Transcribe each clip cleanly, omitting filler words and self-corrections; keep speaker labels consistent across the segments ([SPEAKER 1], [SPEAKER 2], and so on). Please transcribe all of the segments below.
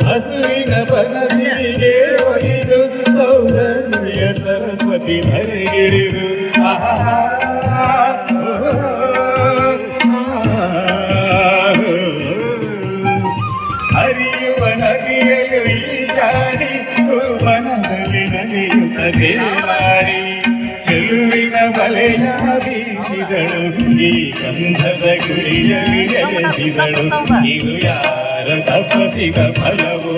[SPEAKER 1] ಹಸುವಿನ ಬನಸಿಗೆ ಒಲಿದು ಸೌಂದರ್ಯ ಸರಸ್ವತಿ ಧರೆಗಿಳಿದು ಹರಿಯುವ ನದಿಯಲು ಈಜಾಡಿ ವನದಲ್ಲಿ ನಡೆಯುತ್ತ ದೇವಾಡಿ ಚೆಲುವಿನ ಬಲೆಯ ಬೀಸಿದಳು ಈ ಗಂಧದ ಗುಡಿಯಲ್ಲಿ ನೆಲೆಸಿದಳು ಇದು ಯಾರ ತಪಸ್ಸಿನ ಫಲವೋ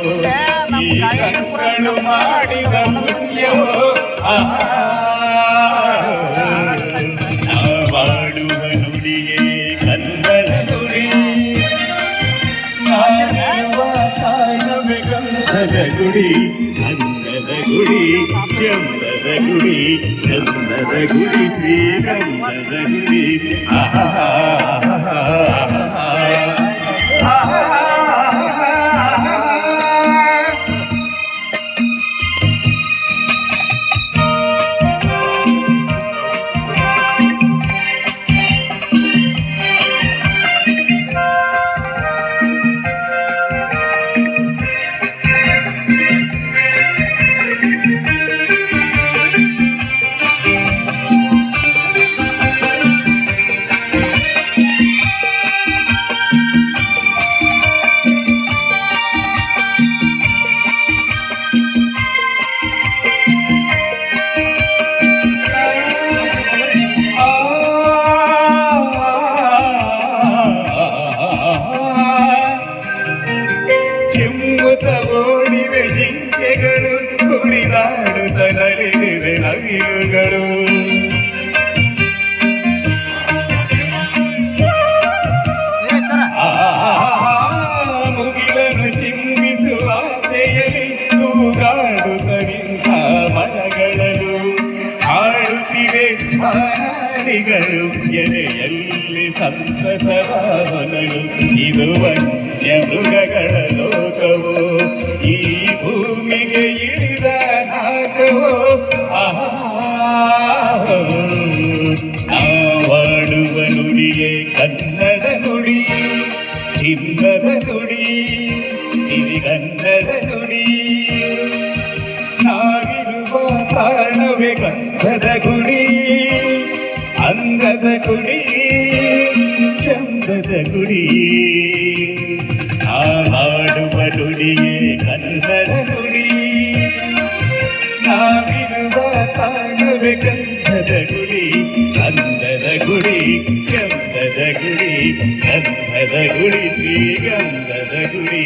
[SPEAKER 1] ಈ ಕಂಕಳು ಮಾಡಿದ ಪುಣ್ಯವೋ ಮಾಡುವ ನುಡಿಯೇ ಕನ್ನಡ ನುಡಿ ಕಾಣವೇ ಗಂಧದ ಗುಡಿ ಅಂದದ ಗುಡಿ ಚಂದದ ಗುಡಿ ಚಂದದ ಗುಡಿ ಶ್ರೀಗಂಧದ ಗುಡಿ ಓಡಿವೆ ಜಿಂಕೆಗಳು ಕುಣಿದಾಡುತ್ತ ನಲಿದಿವೆ ನವಿಲುಗಳು ಮುಗಿಲನ್ನು ಚಿಮ್ಮಿಸುವ ಆಸೆಯಲ್ಲಿ ತೂಗಾಡುತ್ತ ನಿಂತ ಮರಗಳಲು ಹಾಡುತ್ತಿವೆ ಹಾಡಿಗಳು ಎದೆಯಲ್ಲಿ ಸಂತಸದ ಹೊನಲು ಇದು ವನ್ಯ ಮೃಗಗಳ ಲೋಕವೋ ಈ ಭೂಮಿಗೆ ಇಳಿದ ನಾಗವೋ ನಾವಾಡುವ ನುಡಿಯೇ ಕನ್ನಡ ನುಡಿ ಚಿನ್ನದ ನುಡಿ ಸಿರಿಗನ್ನಡ ನುಡಿ ನಾವಿರುವ ಕಾರಣವೇ ಗಂಧದ ಗುಡಿ ಅಂಗದ ಗುಡಿ ಚಂದದ ಗುಡಿ ಹಾಡುವ ನುಡಿಯೇ ಕನ್ನಡ ನುಡಿ ನಾವಿರುವ ತಾಣವೇ ಗಂಧದ ಗುಡಿ ಅಂದದ ಗುಡಿ ಚಂದದ ಗುಡಿ ಗಂಧದ ಗುಡಿ ಶ್ರೀಗಂಧದ ಗುಡಿ